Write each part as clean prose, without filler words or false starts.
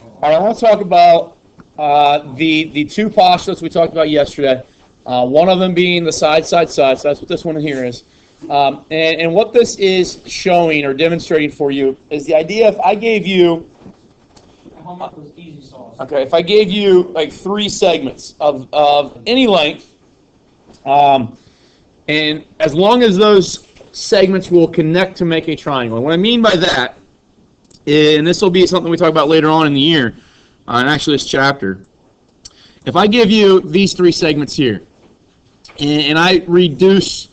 All right, I want to talk about the two postulates we talked about yesterday. One of them being the side, side, side. So that's what this one here is. And what this is showing or demonstrating for you is the idea if I gave you, okay, if I gave you like three segments of any length, and as long as those segments will connect to make a triangle. And what I mean by that, and this will be something we talk about later on in the year, and actually this chapter. If I give you these three segments here, and I reduce,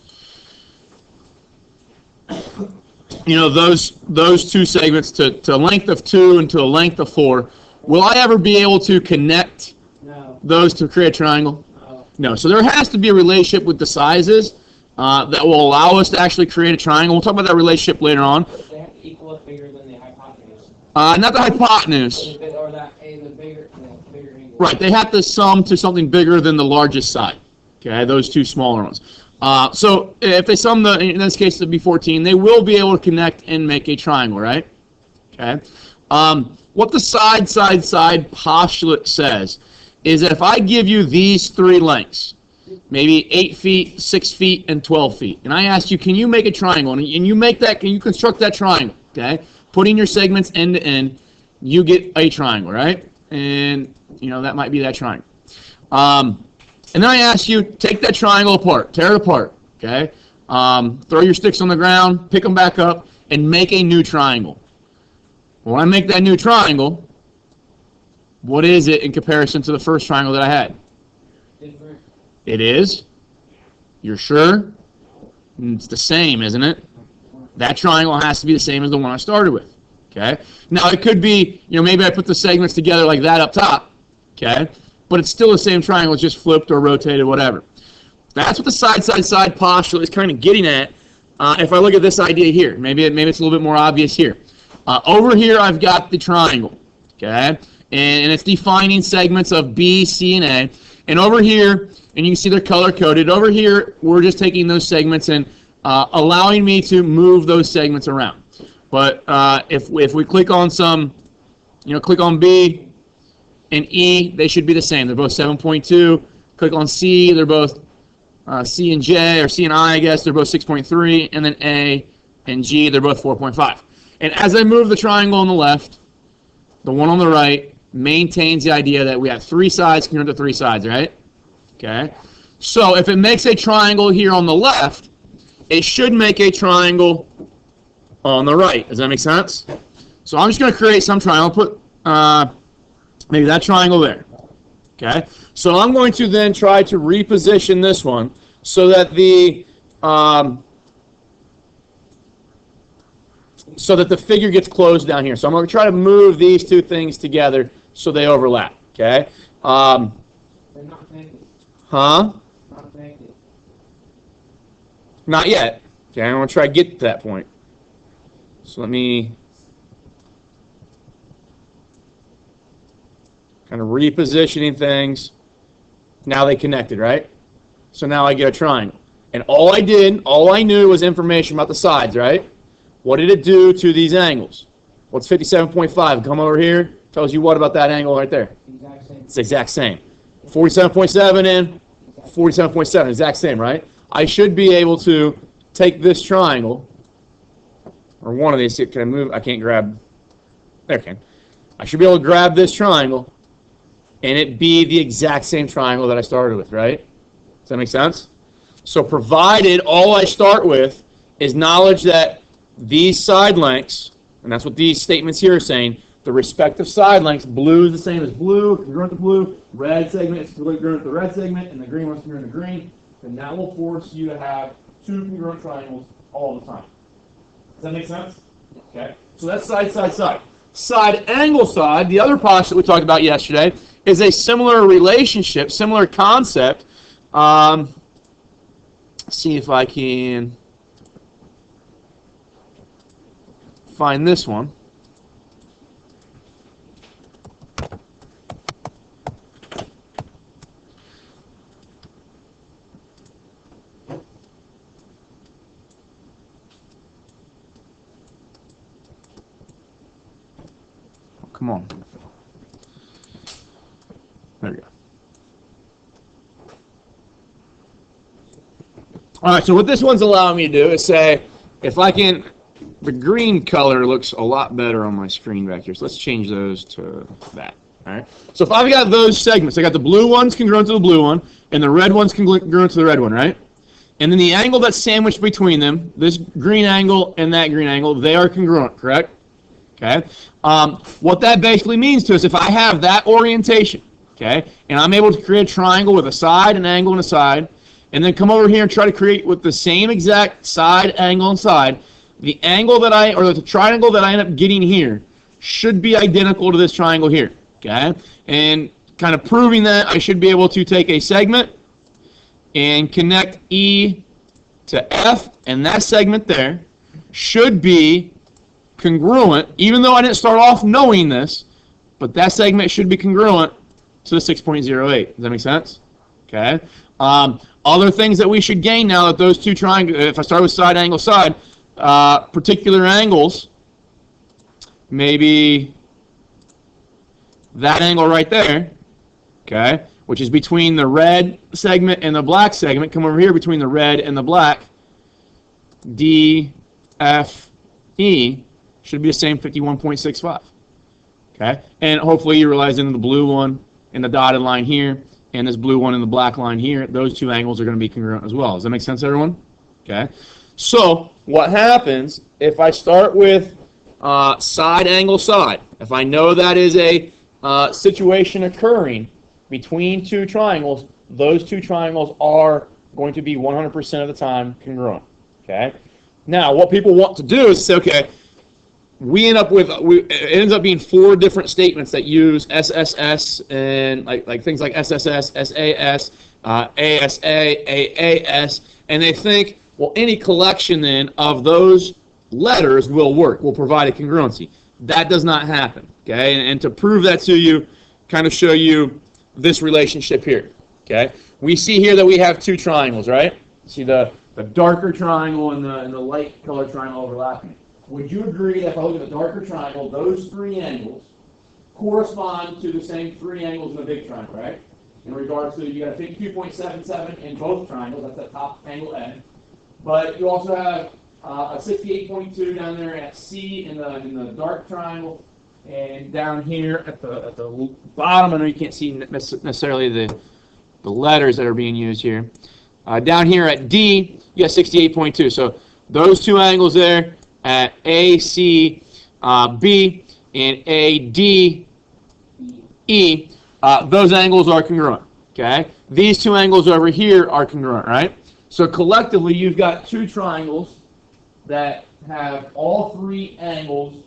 those two segments to a length of 2 and to a length of 4, will I ever be able to connect those to create a triangle? No. So there has to be a relationship with the sizes that will allow us to actually create a triangle. We'll talk about that relationship later on. They have to equal it bigger than the hypotenuse. Not the hypotenuse. Or the bigger angle. Right. They have to sum to something bigger than the largest side. Okay, those two smaller ones. So if they sum in this case it'd be 14, they will be able to connect and make a triangle, right? Okay. What the side, side, side postulate says is that if I give you these three lengths, maybe 8 feet, 6 feet, and 12 feet, and I ask you, can you make a triangle? And you make that, can you construct that triangle? Okay. Putting your segments end to end, you get a triangle, right? And that might be that triangle. And then I ask you, take that triangle apart, tear it apart, okay? Throw your sticks on the ground, pick them back up, and make a new triangle. When I make that new triangle, what is it in comparison to the first triangle that I had? Different. It is? You're sure? It's the same, isn't it? That triangle has to be the same as the one I started with, okay? Now, it could be, maybe I put the segments together like that up top, okay? But it's still the same triangle, it's just flipped or rotated, whatever. That's what the side, side, side postulate is kind of getting at. If I look at this idea here, maybe it's a little bit more obvious here. Over here, I've got the triangle, okay? And it's defining segments of B, C, and A. And over here, and you can see they're color-coded. Over here, we're just taking those segments and allowing me to move those segments around. But if we click on click on B and E, they should be the same. They're both 7.2. Click on C, they're both C and J, or C and I guess, they're both 6.3. And then A and G, they're both 4.5. And as I move the triangle on the left, the one on the right maintains the idea that we have three sides congruent to three sides, right? Okay. So if it makes a triangle here on the left, it should make a triangle on the right. Does that make sense? So I'm just going to create some triangle. Put maybe that triangle there. Okay. So I'm going to then try to reposition this one so that the figure gets closed down here. So I'm going to try to move these two things together so they overlap. Okay. They're not connected. Huh? Not connected. Not yet. Okay, I'm going to try to get to that point. So let me kind of repositioning things. Now they connected, right? So now I get a triangle. And all I knew was information about the sides, right? What did it do to these angles? What's 57.5? Come over here. Tells you what about that angle right there? Exact same. It's the exact same. 47.7 and 47.7, exact same, right? I should be able to take this triangle, or one of these. Can I move? I can't grab. There, I can. I should be able to grab this triangle, and it be the exact same triangle that I started with, right? Does that make sense? So provided all I start with is knowledge that these side lengths, and that's what these statements here are saying, the respective side lengths, blue is the same as blue, congruent to blue, red segment is congruent to the red segment, and the green one's congruent to green, then that will force you to have two congruent triangles all the time. Does that make sense? Okay. So that's side, side, side. Side, angle, side, the other postulate we talked about yesterday, is a similar relationship, similar concept. See if I can find this one. Come on. There we go. All right, so what this one's allowing me to do is say, if I can, the green color looks a lot better on my screen back here, so let's change those to that. All right. So if I've got those segments, I got the blue ones congruent to the blue one, and the red ones congruent to the red one, right? And then the angle that's sandwiched between them, this green angle and that green angle, they are congruent, correct? Okay. What that basically means to us, if I have that orientation, okay, and I'm able to create a triangle with a side, an angle, and a side, and then come over here and try to create with the same exact side, angle, and side, the angle that or the triangle that I end up getting here should be identical to this triangle here, okay? And kind of proving that, I should be able to take a segment and connect E to F, and that segment there should be congruent, even though I didn't start off knowing this, but that segment should be congruent to the 6.08. Does that make sense? Okay. Other things that we should gain now that those two triangles, if I start with side, angle, side, particular angles, maybe that angle right there, okay, which is between the red segment and the black segment, come over here between the red and the black, D, F, E, should be the same 51.65. Okay, and hopefully you realize in the blue one and the dotted line here and this blue one and the black line here, those two angles are going to be congruent as well. Does that make sense, everyone? Okay, so what happens if I start with side, angle, side? If I know that is a situation occurring between two triangles, those two triangles are going to be 100% of the time congruent. Okay, now what people want to do is say, okay, it ends up being 4 different statements that use SSS and like things like SSS, SAS, ASA, AAS, and they think, well, any collection then of those letters will work, will provide a congruency. That does not happen, okay? And to prove that to you, kind of show you this relationship here, okay? We see here that we have 2 triangles, right? See the darker triangle and the light colored triangle overlapping. Would you agree that if I look at the darker triangle, those 3 angles correspond to the same 3 angles in the big triangle, right? In regards to, you got a 52.77 in both triangles, that's the top angle A. But you also have a 68.2 down there at C in the dark triangle, and down here at the bottom, I know you can't see necessarily the letters that are being used here. Down here at D, you got 68.2. So those 2 angles there, at A, C, B, and A, D, E, those angles are congruent, okay? These 2 angles over here are congruent, right? So collectively, you've got 2 triangles that have all 3 angles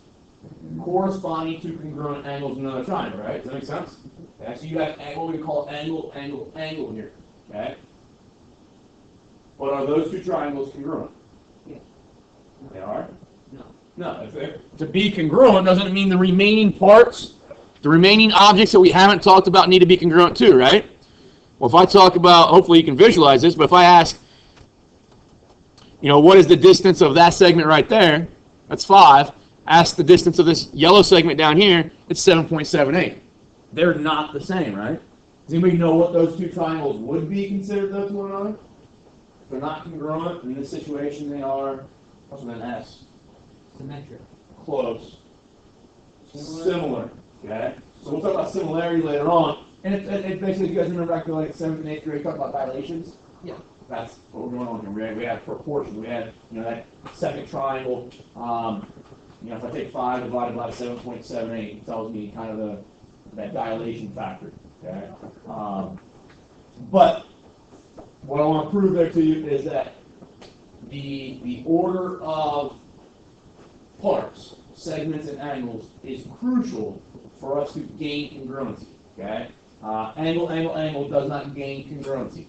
corresponding to congruent angles in another triangle, right? Does that make sense? Okay, so you have what we call angle, angle, angle here, okay? But are those 2 triangles congruent? Yeah. They are? No. No, to be congruent doesn't mean the remaining parts, the remaining objects that we haven't talked about need to be congruent too, right? Well, if I talk about, hopefully you can visualize this, but if I ask, what is the distance of that segment right there? That's 5. Ask the distance of this yellow segment down here, it's 7.78. They're not the same, right? Does anybody know what those 2 triangles would be considered though to one another? If they're not congruent, in this situation they are, what's with an S? Symmetric. Close. Similar. Okay? So we'll talk about similarity later on. And it basically, if you guys remember back to like 7th and 8th grade, talk about dilations? Yeah. That's what we're going on here. We had proportions. We had, that second triangle. If I take 5 divided by 7.78, it tells me kind of that dilation factor. Okay? But what I want to prove there to you is that the order of parts, segments, and angles is crucial for us to gain congruency. Okay? Angle, angle, angle does not gain congruency.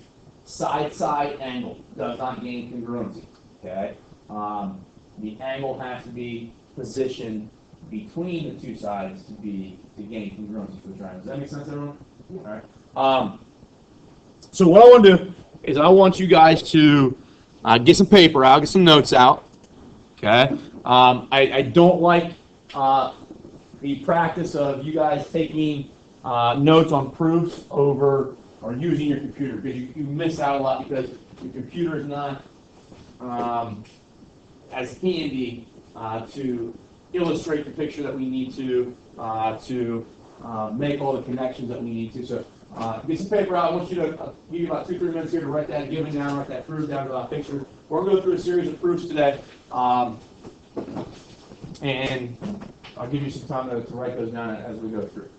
Side, side, angle does not gain congruency. Okay? The angle has to be positioned between the 2 sides to gain congruency for the triangle. Does that make sense, everyone? All right. So what I want to do is I want you guys to get some paper out, get some notes out. Okay? I don't like the practice of you guys taking notes on proofs over or using your computer, because you miss out a lot because your computer is not as handy to illustrate the picture that we need to make all the connections that we need to. So get some paper out. I want you to give you about 2-3 minutes here to write that given down, write that proof down to a picture. We're going to go through a series of proofs today, and I'll give you some time to write those down as we go through.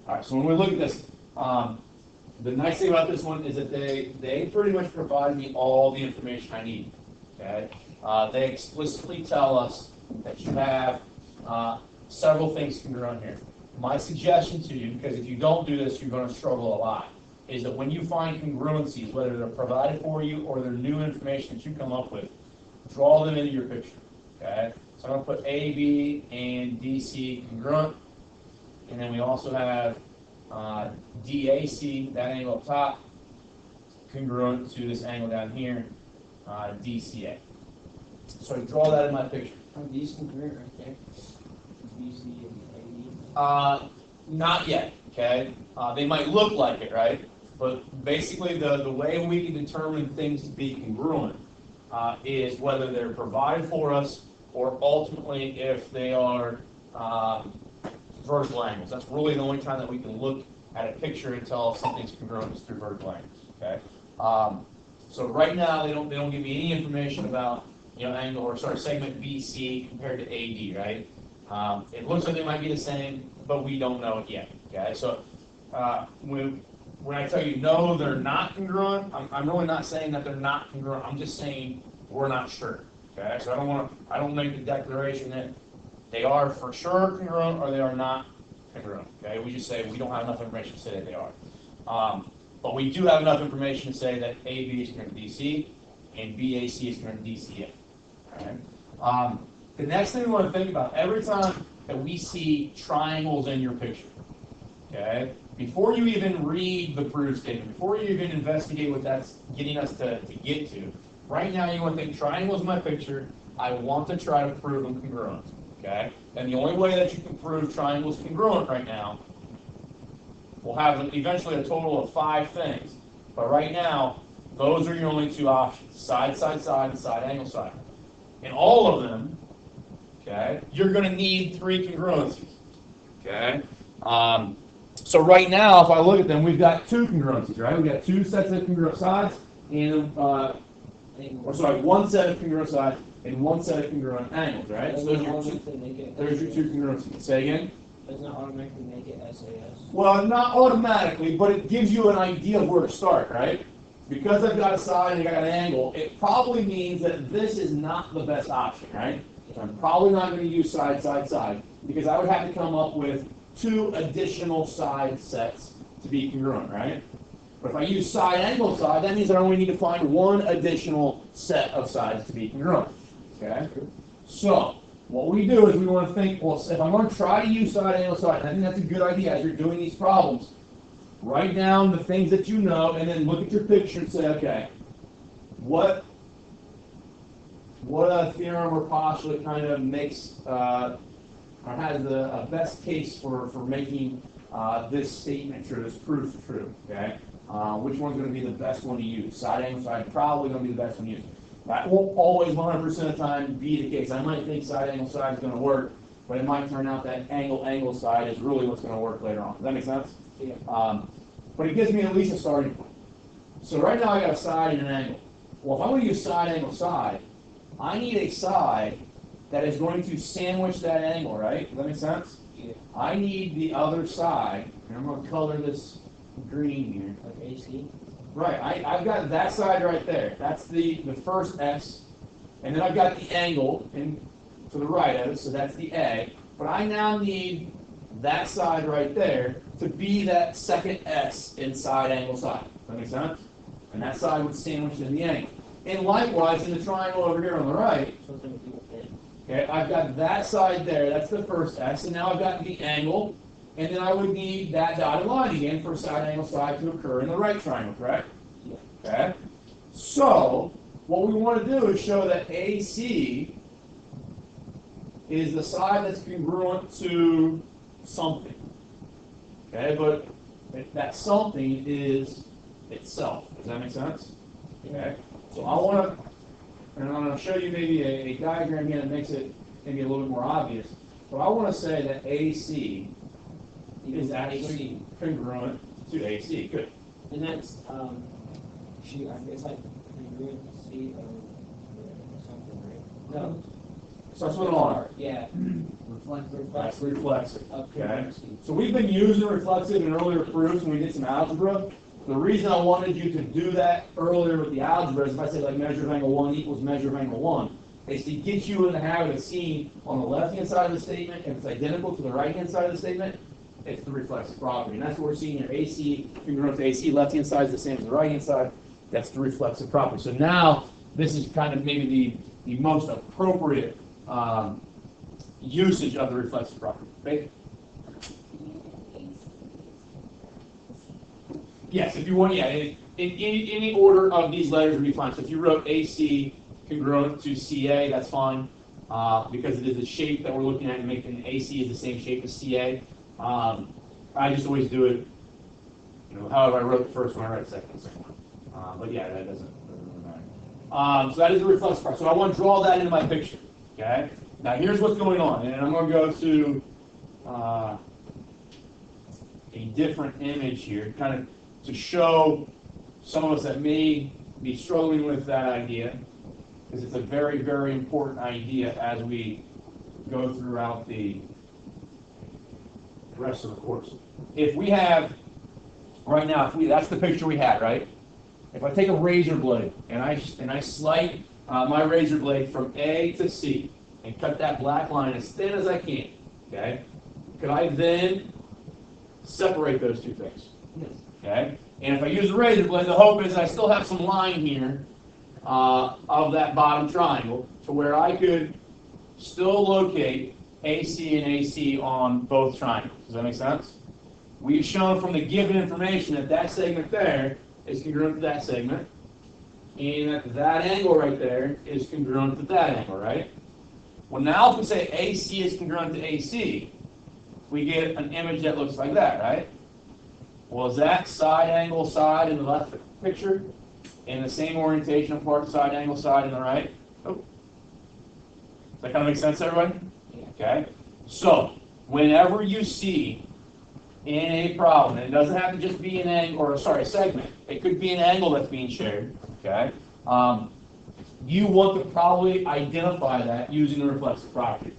All right, so when we look at this, the nice thing about this one is that they pretty much provide me all the information I need. Okay, they explicitly tell us that you have several things congruent here. My suggestion to you, because if you don't do this, you're going to struggle a lot, is that when you find congruencies, whether they're provided for you or they're new information that you come up with, draw them into your picture. Okay, so I'm going to put A, B, and DC congruent. And then we also have DAC, that angle up top, congruent to this angle down here, DCA. So I draw that in my picture. Are these congruent right there? BC and AD? Not yet, okay? They might look like it, right? But basically the way we can determine things to be congruent is whether they're provided for us or ultimately if they are vertical angles. That's really the only time that we can look at a picture and tell if something's congruent is through vertical angles. Okay. So right now they don't give me any information about angle or segment BC compared to AD. Right. It looks like they might be the same, but we don't know it yet. Okay. So when I tell you no, they're not congruent, I'm really not saying that they're not congruent. I'm just saying we're not sure. Okay. So I don't make the declaration that they are for sure congruent or they are not congruent. Okay, we just say we don't have enough information to say that they are. But we do have enough information to say that AB is congruent to DC and BAC is congruent to DCA. Okay. The next thing we want to think about, every time that we see triangles in your picture, okay, before you even read the proof statement, before you even investigate what that's getting us to get to, right now you want to think triangles in my picture, I want to try to prove them congruent. Okay, and the only way that you can prove triangles congruent right now, we'll have eventually a total of 5 things. But right now, those are your only 2 options: side, side, side, and side angle side. In all of them, okay, you're going to need 3 congruencies. Okay, so right now, if I look at them, we've got 2 congruencies, right? We've got 2 sets of congruent sides, and one set of congruent sides and 1 set of congruent angles, right? So those are your 2 congruencies. Say again? Doesn't it automatically make it SAS? Well, not automatically, but it gives you an idea of where to start, right? Because I've got a side and I've got an angle, it probably means that this is not the best option, right? So I'm probably not going to use side, side, side, because I would have to come up with 2 additional side sets to be congruent, right? But if I use side, angle, side, that means I only need to find 1 additional set of sides to be congruent. Okay? So, what we do is we want to think, well, if I'm going to try to use side, angle, side, I think that's a good idea as you're doing these problems. Write down the things that you know, and then look at your picture and say, okay, what a theorem or postulate kind of makes, or has a best case for making this statement true, this proof true, okay? Which one's going to be the best one to use? Side, angle, side, probably going to be the best one to use. That won't always 100% of the time be the case. I might think side, angle, side is going to work, but it might turn out that angle, angle, side is really what's going to work later on. Does that make sense? Yeah. But it gives me at least a starting point. So right now I got a side and an angle. Well, if I'm going to use side, angle, side, I need a side that is going to sandwich that angle, right? Does that make sense? Yeah. I need the other side, and I'm going to color this green here. Like AC? Right, I've got that side right there. That's the first S. And then I've got the angle to the right of it, so that's the A. But I now need that side right there to be that second S in side, angle, side. Does that make sense? And that side would sandwich in the angle. And likewise, in the triangle over here on the right, Something with people fit. okay, I've got that side there, that's the first S, and now I've got the angle, and then I would need that dotted line again for side, angle, side to occur in the right triangle, correct? Yeah. Okay? So, what we want to do is show that AC is the side that's congruent to something. Okay, but that something is itself. Does that make sense? Okay, so I want to, and I'm going to show you maybe a diagram here that makes it maybe a little bit more obvious. But I want to say that AC is actually congruent to AC. Good. And that's, shoot, I guess like congruent to C or something, right? No. Starts with an R. Yeah. That's reflexive. Okay. Okay. So we've been using reflexive in earlier proofs when we did some algebra. The reason I wanted you to do that earlier with the algebra is if I say like measure of angle 1 equals measure of angle 1, is to get you in the habit of seeing on the left-hand side of the statement, if it's identical to the right-hand side of the statement, it's the reflexive property. And that's what we're seeing here. AC, congruent to AC, left-hand side is the same as the right-hand side. That's the reflexive property. So now this is kind of maybe the most appropriate usage of the reflexive property. Okay? Yes, if you want, yeah, in any order of these letters would be fine. So if you wrote AC congruent to CA, that's fine, because it is the shape that we're looking at and making AC is the same shape as CA. I just always do it, however I wrote the first one, I write the second one. But yeah, that doesn't really matter. So that is the reflexive part. So I want to draw that into my picture. Okay. Now here's what's going on, and I'm going to go to a different image here, kind of to show some of us that may be struggling with that idea, because it's a very, very important idea as we go throughout the rest of the course. If we have, right now, that's the picture we had, right? If I take a razor blade and I slice my razor blade from A to C and cut that black line as thin as I can, okay? Could I then separate those two things? Yes. Okay? And if I use a razor blade, the hope is I still have some line here of that bottom triangle to where I could still locate AC and AC on both triangles. Does that make sense? We've shown from the given information that that segment there is congruent to that segment, and that that angle right there is congruent to that angle, right? Well, now if we say AC is congruent to AC, we get an image that looks like that, right? Well, is that side angle side in the left picture in the same orientation apart side angle side in the right? Oh. Does that kind of make sense, everybody? Okay. So, whenever you see in a problem, and it doesn't have to just be an angle, or sorry, a segment. It could be an angle that's being shared. Okay. You want to probably identify that using the reflexive property.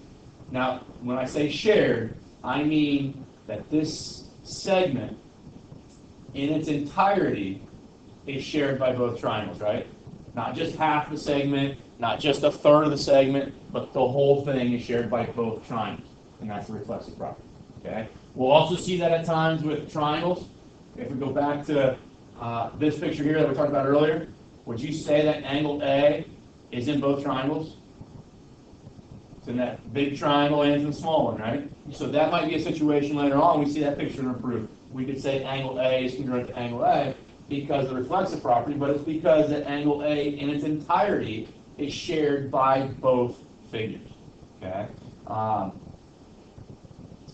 Now, when I say shared, I mean that this segment in its entirety is shared by both triangles, right? Not just half the segment, not just a third of the segment, but the whole thing is shared by both triangles, and that's the reflexive property. Okay. We'll also see that at times with triangles. If we go back to this picture here that we talked about earlier, would you say that angle A is in both triangles? It's in that big triangle and it's in the small one, right? So that might be a situation later on we see that picture improved. We could say angle A is congruent to angle A because of the reflexive property, but it's because that angle A in its entirety is shared by both figures. Okay.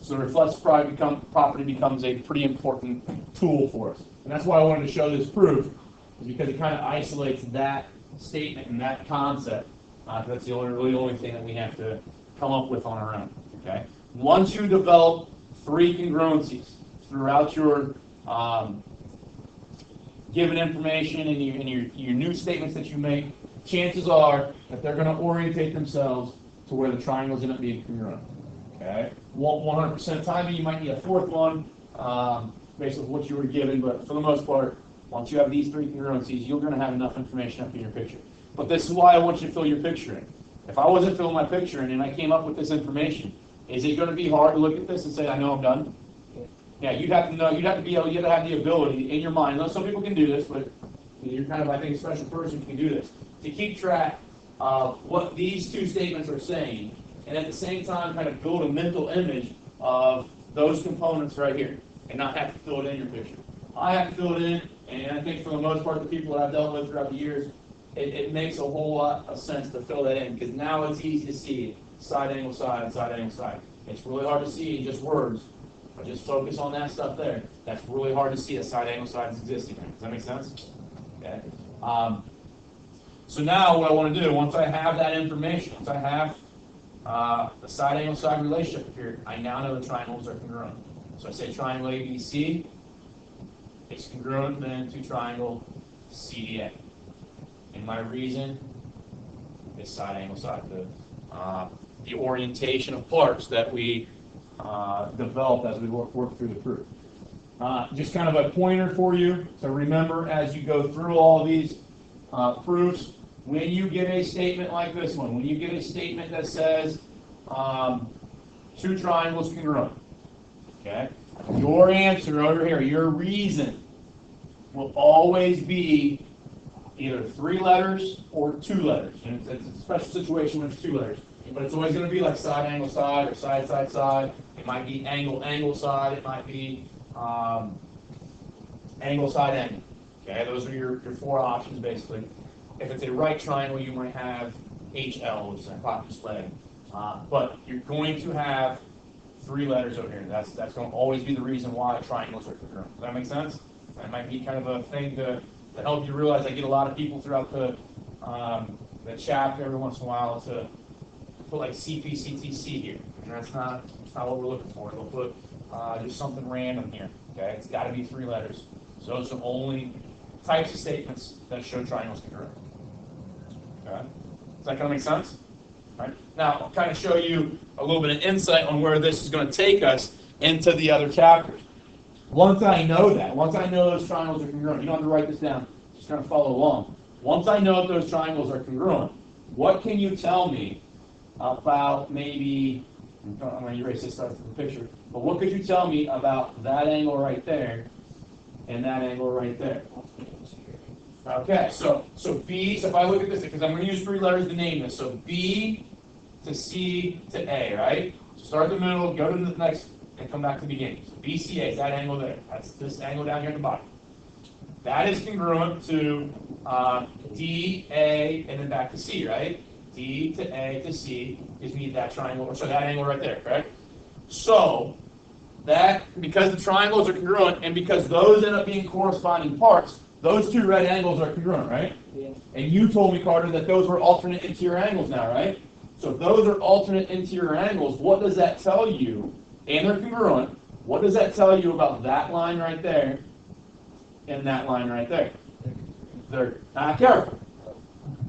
So the reflexive property becomes a pretty important tool for us. And that's why I wanted to show this proof, is because it kind of isolates that statement and that concept. That's the only thing that we have to come up with on our own. Okay. Once you develop three congruencies throughout your given information and your new statements that you make, chances are that they're going to orientate themselves to where the triangles end up being congruent. Okay. 100% of the time, you might need a fourth one based on what you were given, but for the most part, once you have these three congruencies, you're going to have enough information up in your picture. But this is why I want you to fill your picture in. If I wasn't filling my picture in and I came up with this information, is it going to be hard to look at this and say, I know I'm done? Yeah, you'd have to know, you'd have to be able, you have to have the ability in your mind. Now, some people can do this, but you're kind of, I think, a special person who can do this, to keep track of what these two statements are saying, and at the same time kind of build a mental image of those components right here, and not have to fill it in your picture. I have to fill it in, and I think for the most part, the people that I've dealt with throughout the years, it makes a whole lot of sense to fill that in, because now it's easy to see side angle side, side angle side. It's really hard to see in just words, but just focus on that stuff there. That's really hard to see a side angle side is existing. Does that make sense? Okay. So now what I want to do, once I have that information, once I have the side angle side relationship here, I now know the triangles are congruent. So I say triangle ABC, it's congruent then to triangle CDA. And my reason is side angle side. The orientation of parts that we developed as we work through the proof. Just kind of a pointer for you to remember as you go through all of these proofs. When you get a statement like this one, when you get a statement that says two triangles congruent, okay, your answer over here, your reason, will always be either 3 letters or 2 letters. And it's a special situation when it's 2 letters. But it's always going to be like side angle side or side side side. It might be angle angle side. It might be angle side angle. Okay, those are your 4 options basically. If it's a right triangle, you might have HL, which is a hypotenuse leg. But you're going to have 3 letters over here. That's going to always be the reason why triangles are congruent. Does that make sense? That might be kind of a thing to help you realize. I get a lot of people throughout the chapter every once in a while to put like CPCTC here, and that's not what we're looking for. They'll put just something random here. Okay, it's got to be 3 letters. So those are the only types of statements that show triangles congruent. Okay, does that kind of make sense? All right. Now I'll kind of show you a little bit of insight on where this is going to take us into the other chapters. Once I know that, once I know those triangles are congruent, you don't have to write this down. Just kind of follow along. Once I know that those triangles are congruent, what can you tell me about maybe, I'm going to erase this stuff from the picture, but what could you tell me about that angle right there and that angle right there? Okay, so B, so if I look at this, because I'm going to use 3 letters to name this, so B to C to A, right? So start in the middle, go to the next, and come back to the beginning. So BCA is that angle there. That's this angle down here at the bottom. That is congruent to D, A, and then back to C, right? D to A to C gives me that triangle, or so that angle right there, correct? So that, because the triangles are congruent, and because those end up being corresponding parts, those 2 red angles are congruent, right? Yeah. And you told me, Carter, that those were alternate interior angles now, right? So if those are alternate interior angles, what does that tell you? And they're congruent. What does that tell you about that line right there and that line right there? They're not careful.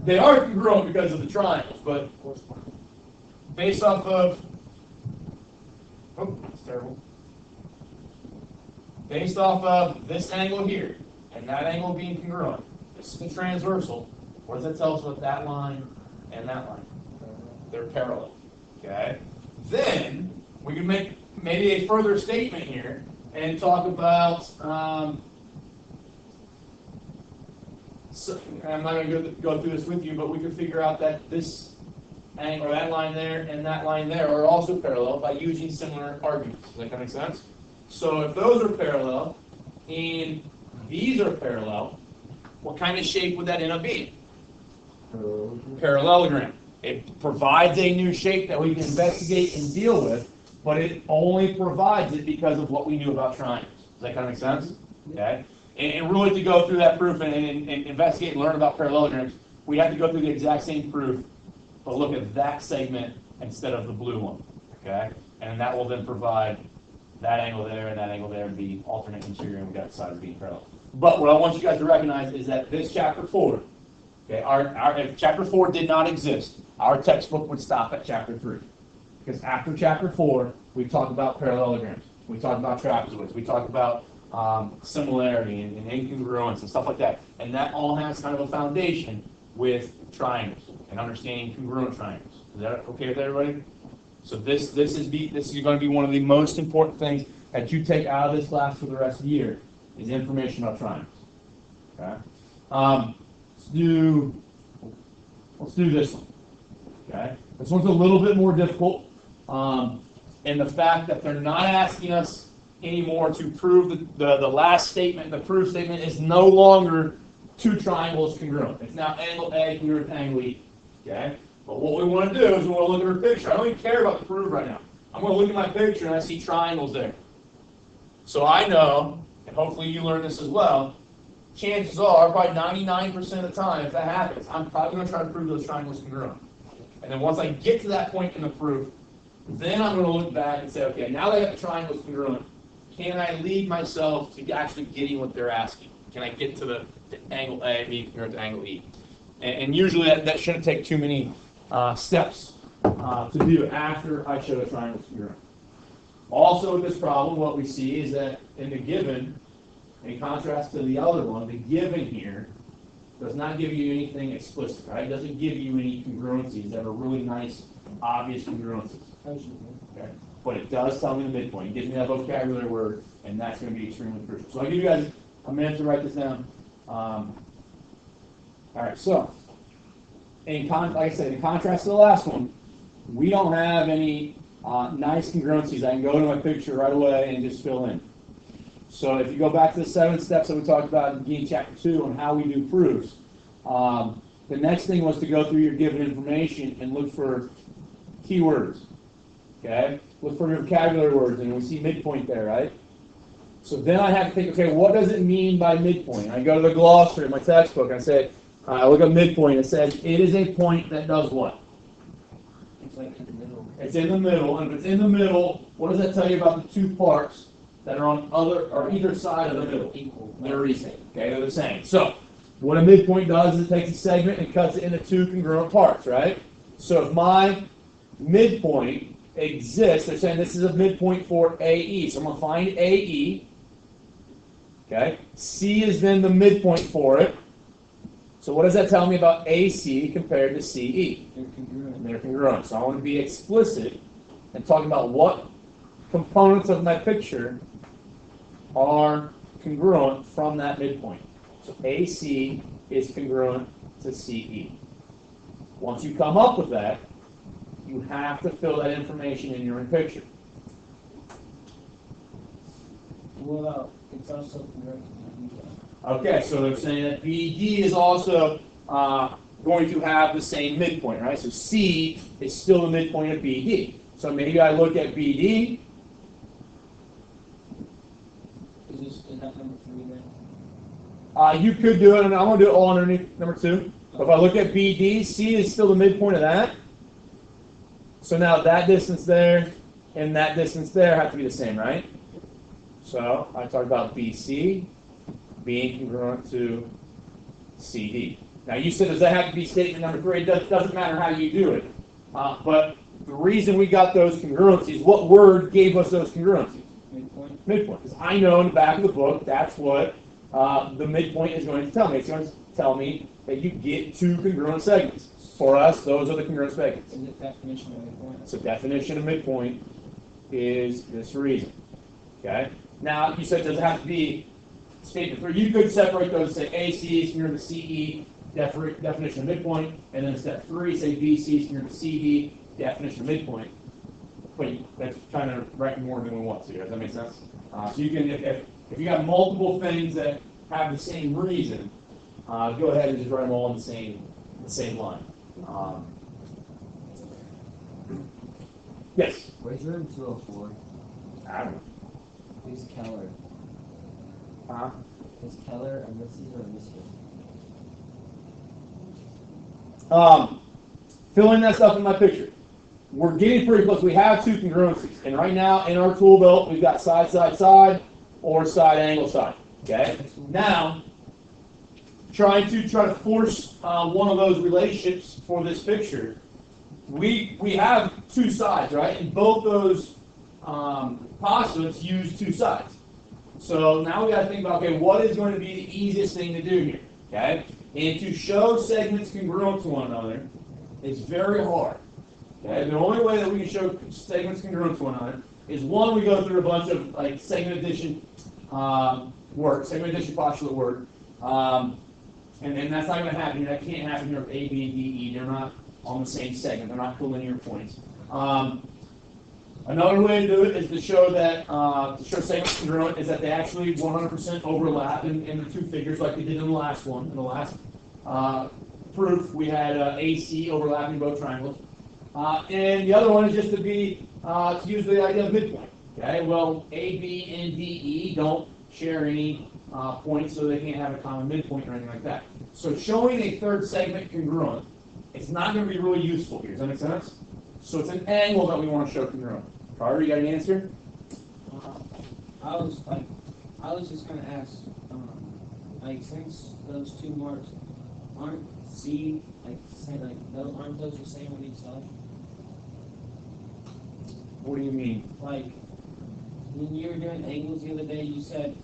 They are congruent because of the triangles, but based off of, oh, that's terrible. Based off of this angle here and that angle being congruent, this is the transversal. What does that tell us about that line and that line? They're parallel. Okay. Then we can make maybe a further statement here and talk about. So I'm not going to go through this with you, but we can figure out that this angle, that line there, and that line there are also parallel by using similar arguments. Does that kind of make sense? So if those are parallel and these are parallel, what kind of shape would that end up being? Parallelogram. It provides a new shape that we can investigate and deal with, but it only provides it because of what we knew about triangles. Does that kind of make sense? Okay. And really, to go through that proof and investigate and learn about parallelograms, we have to go through the exact same proof, but look at that segment instead of the blue one. Okay. And that will then provide that angle there and that angle there and be alternate interior, and we got sides being parallel. But what I want you guys to recognize is that this chapter 4, okay, if chapter 4 did not exist, our textbook would stop at chapter 3. Because after chapter 4, we talk about parallelograms, we talk about trapezoids, we talk about similarity and incongruence and stuff like that. And that all has kind of a foundation with triangles and understanding congruent triangles. Is that okay with everybody? So this is going to be one of the most important things that you take out of this class for the rest of the year is information about triangles. Okay. Let's do this one. Okay. This one's a little bit more difficult, in the fact that they're not asking us anymore to prove the last statement. The proof statement is no longer two triangles congruent. It's now angle A congruent to angle E. Okay? But what we want to do is we want to look at our picture. I don't even care about the proof right now. I'm going to look at my picture and I see triangles there. So I know, and hopefully you learn this as well, chances are, probably 99% of the time, if that happens, I'm probably going to try to prove those triangles congruent. And then once I get to that point in the proof, then I'm going to look back and say, okay, now that I have the triangles congruent, can I lead myself to actually getting what they're asking? Can I get to the angle A being congruent to angle E? And usually that shouldn't take too many steps to do after I show the triangles congruent. Also with this problem, what we see is that in the given, in contrast to the other one, the given here does not give you anything explicit, right? It doesn't give you any congruencies that are really nice, obvious congruencies. Okay? But it does tell me the midpoint. It gives me that vocabulary word, and that's going to be extremely crucial. So I'll give you guys a minute to write this down. All right, so, like I said, in contrast to the last one, we don't have any nice congruencies. I can go to my picture right away and just fill in. So if you go back to the 7 steps that we talked about in the beginning of chapter 2 on how we do proofs, the next thing was to go through your given information and look for keywords. Okay? Look for your vocabulary words, and we see midpoint there, right? So then I have to think, okay, what does it mean by midpoint? I go to the glossary in my textbook, and I say, I look at midpoint, it says, it is a point that does what? It's like in the middle. It's in the middle, and if it's in the middle, what does that tell you about the two parts that are on either side of the middle? Equal. They're equal. Okay, they're the same. So, what a midpoint does is it takes a segment and cuts it into two congruent parts, right? So if my midpoint exists, they're saying this is a midpoint for AE. So I'm going to find AE. Okay? C is then the midpoint for it. So what does that tell me about AC compared to CE? They're congruent. They're congruent. So I want to be explicit and talking about what components of my picture are congruent from that midpoint. So AC is congruent to CE. Once you come up with that, you have to fill that information in your picture. Well, it's also congruent to Okay, so they're saying that BD is also going to have the same midpoint, right? So C is still the midpoint of BD. So maybe I look at BD. Is that number 3 then? You could do it, and I'm going to do it all underneath number 2. If I look at BD, C is still the midpoint of that. So now that distance there and that distance there have to be the same, right? So I talk about BC being congruent to CD. Now you said, does that have to be statement number 3? It doesn't matter how you do it. But the reason we got those congruencies, what word gave us those congruencies? Midpoint. Midpoint. Because I know in the back of the book, that's what the midpoint is going to tell me. It's going to tell me that you get two congruent segments. For us, those are the congruent segments. Is it definition of midpoint? So definition of midpoint is this reason. Okay? Now, you said, does it have to be statement 3? You could separate those, say AC is congruent to CE, definition of midpoint, and then step 3, say BC is congruent to CD, definition of midpoint. But that's trying to write more than we want to. Does that make sense? So you can, if you got multiple things that have the same reason, go ahead and just write them all in the same line. Yes. Where's room 204? I don't know. Who's Keller? Huh? Is Keller a Mrs. or a Mr.? Fill in that stuff in my picture. We're getting pretty close. We have two congruencies. And right now, in our tool belt, we've got side, side, side, or side, angle, side. Okay? Now, trying to force one of those relationships for this picture, we have two sides, right? And both those postulates use two sides. So now we got to think about, okay, what is going to be the easiest thing to do here? Okay? And to show segments congruent to one another is very hard. Okay? The only way that we can show segments congruent to one another is, one, we go through a bunch of like segment addition work, segment addition postulate work. And that's not going to happen. That can't happen here with A, B, and D, E. They're not on the same segment. They're not collinear points. Another way to do it is to show that, to show segments congruent is that they actually 100% overlap in the two figures like we did in the last one. In the last proof, we had AC overlapping both triangles. And the other one is just to use the idea of midpoint. Okay, well, A, B, and D, E don't share any points, so they can't have a common midpoint or anything like that. So showing a third segment congruent, it's not going to be really useful here. Does that make sense? So it's an angle that we want to show congruent. Carter, you got an answer? I was just gonna ask, since those two marks aren't C, aren't those the same on each side? What do you mean? Like, when you were doing angles the other day, you said,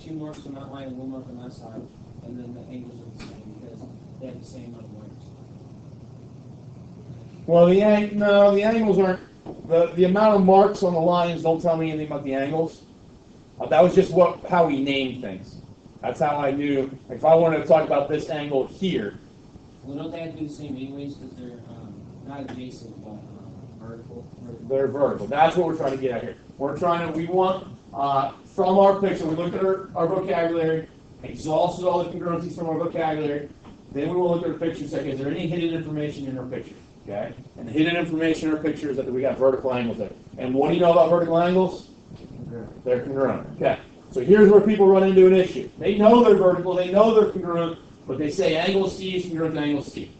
two marks on that line and one mark on that side, and then the angles are the same because they have the same amount of marks. Well, the angles aren't, the amount of marks on the lines don't tell me anything about the angles. That was just how we named things. That's how I knew, if I wanted to talk about this angle here. Well, don't they have to do the same anyways because they're not adjacent, but vertical? They're vertical. That's what we're trying to get at here. We want, from our picture, we look at our vocabulary, exhausted all the congruencies from our vocabulary, then we will look at our picture and say, is there any hidden information in our picture? Okay? And the hidden information in our picture is that we got vertical angles there. And what do you know about vertical angles? They're congruent. Okay. So here's where people run into an issue. They know they're vertical, they know they're congruent, but they say angle C is congruent to angle C.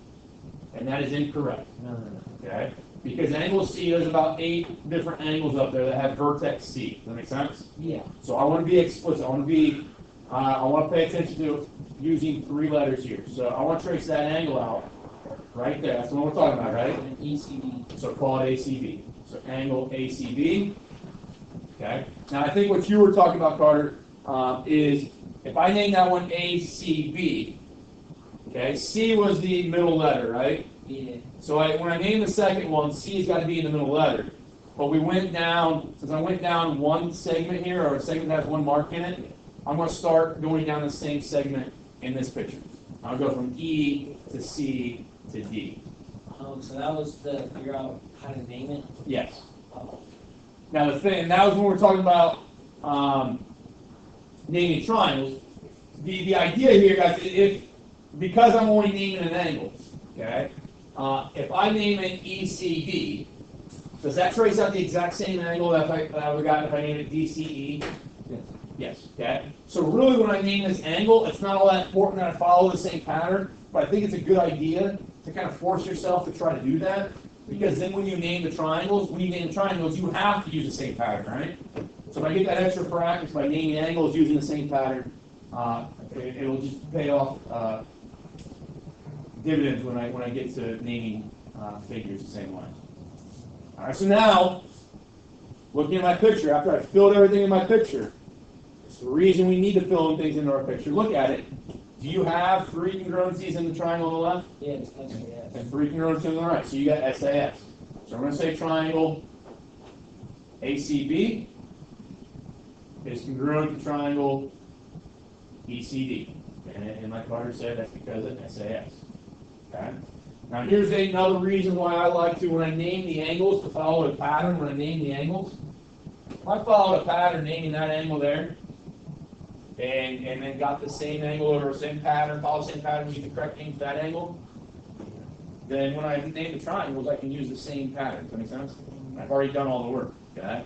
And that is incorrect. No. Okay? Because angle C, there's about 8 different angles up there that have vertex C. Does that make sense? Yeah. So I want to be explicit. I want to pay attention to using 3 letters here. So I want to trace that angle out right there. That's what we're talking about, right? And ECD. So call it ACB. So angle ACB. Okay. Now I think what you were talking about, Carter, is if I name that one ACB, okay, C was the middle letter, right? Yeah. So when I name the second one, C has got to be in the middle letter. But we went down, since I went down one segment here, or a segment that has one mark in it, I'm going to start going down the same segment in this picture. I'll go from E to C to D. So that was to figure out how to name it? Yes. Now that was when we were talking about naming triangles. The idea here, guys, because I'm only naming an angle, okay? If I name it ECD, does that trace out the exact same angle that I would have gotten if I named it DCE? Yes. Okay. So really, when I name this angle, it's not all that important that I follow the same pattern, but I think it's a good idea to kind of force yourself to try to do that, because then when you name the triangles, you have to use the same pattern, right? So if I get that extra practice by naming angles using the same pattern, it will just pay off dividends when I get to naming figures the same way. All right. So now, looking at my picture, after I filled everything in my picture, it's the reason we need to fill in things into our picture. Look at it. Do you have 3 congruencies in the triangle on the left? Yes, that's yes. And 3 congruencies on the right. So you got SAS. So I'm going to say triangle ACB is congruent to triangle ECD. And like Carter said, that's because of SAS. Okay? Now here's another reason why I like to, when I name the angles, to follow a pattern when I name the angles. If I followed a pattern naming that angle there, and then got the same angle or same pattern, follow the same pattern, use the correct name for that angle, then when I name the triangles, I can use the same pattern. Does that make sense? I've already done all the work. Okay.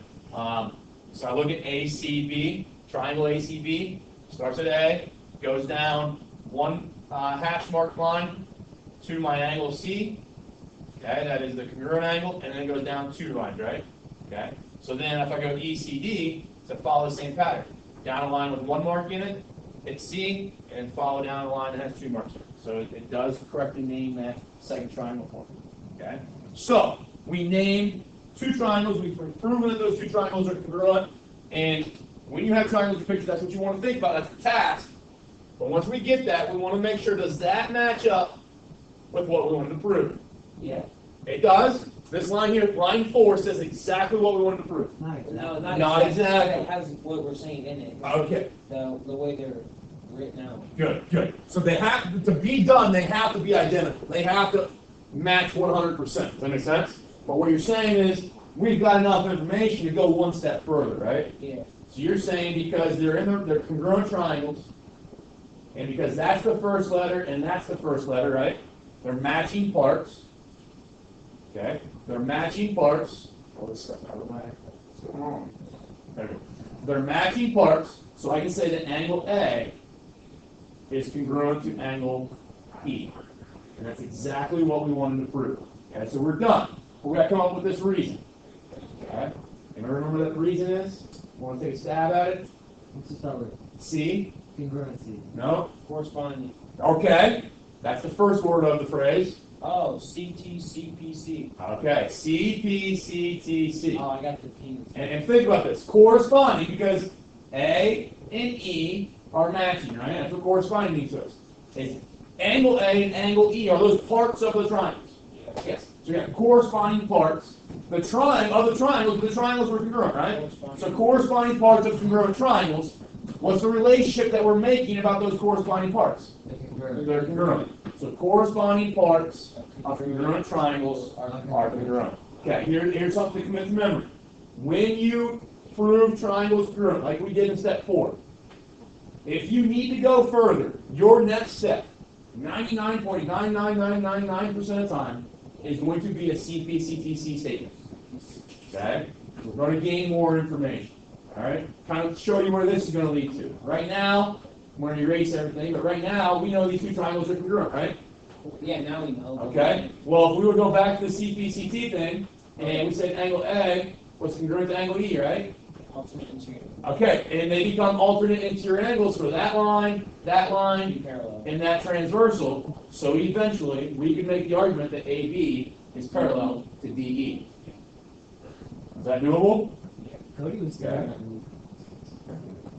So I look at ACB, triangle ACB, starts at A, goes down 1 hash mark line to my angle C. Okay, that is the congruent angle, and then it goes down 2 lines, right? Okay. So then if I go ECD, to follow the same pattern. Down a line with 1 mark in it, hit C, and follow down a line that has 2 marks in it. So it does correctly name that second triangle for me. Okay? So we named 2 triangles. We've proven that those 2 triangles are congruent. And when you have triangles in your picture, that's what you want to think about. That's the task. But once we get that, we want to make sure, does that match up with what we wanted to prove? Yeah. It does. This line here, line 4, says exactly what we wanted to prove. No, Not exactly. It has what we're saying in it. Okay. The way they're written out. Good. So they have to be done. They have to be identical. They have to match 100%. Does that make sense? But what you're saying is, we've got enough information to go one step further, right? Yeah. So you're saying because they're congruent triangles, and because that's the first letter and that's the first letter, right? They're matching parts. Okay? They're matching parts. All this stuff out of the way. What's going on? There we go. They're matching parts, so I can say that angle A is congruent to angle E. And that's exactly what we wanted to prove. Okay, so we're done. We're going to come up with this reason. Okay? And remember what the reason is? Want to take a stab at it? What's the start with? C? Congruency. No? Corresponding. Okay. That's the first word of the phrase. Oh, CTCPC. Okay. C, P, C, T, C. Oh, I got the P. And think about this. Corresponding, because A and E are matching, right? That's what corresponding means to us. Is angle A and angle E are those parts of the triangles. Yes. So you have corresponding parts. The triangles were congruent, right? So corresponding parts of congruent triangles, what's the relationship that we're making about those corresponding parts? They're congruent. So corresponding parts of congruent triangles are congruent. Okay, here's something to commit to memory. When you prove triangles congruent, like we did in step 4, if you need to go further, your next step, 99.99999% of the time, is going to be a CPCTC statement. Okay? We're going to gain more information. All right? Kind of show you where this is going to lead to. Right now, I'm going to erase everything, but right now, we know these two triangles are congruent, right? Yeah, now we know. Okay? Well, if we would go back to the CPCT thing, and we said angle A was congruent to angle E, right? Alternate interior. Okay, and they become alternate interior angles for that line, Parallel. and that transversal. So eventually, we can make the argument that AB is parallel to DE. Is that doable? Cody was Okay. doing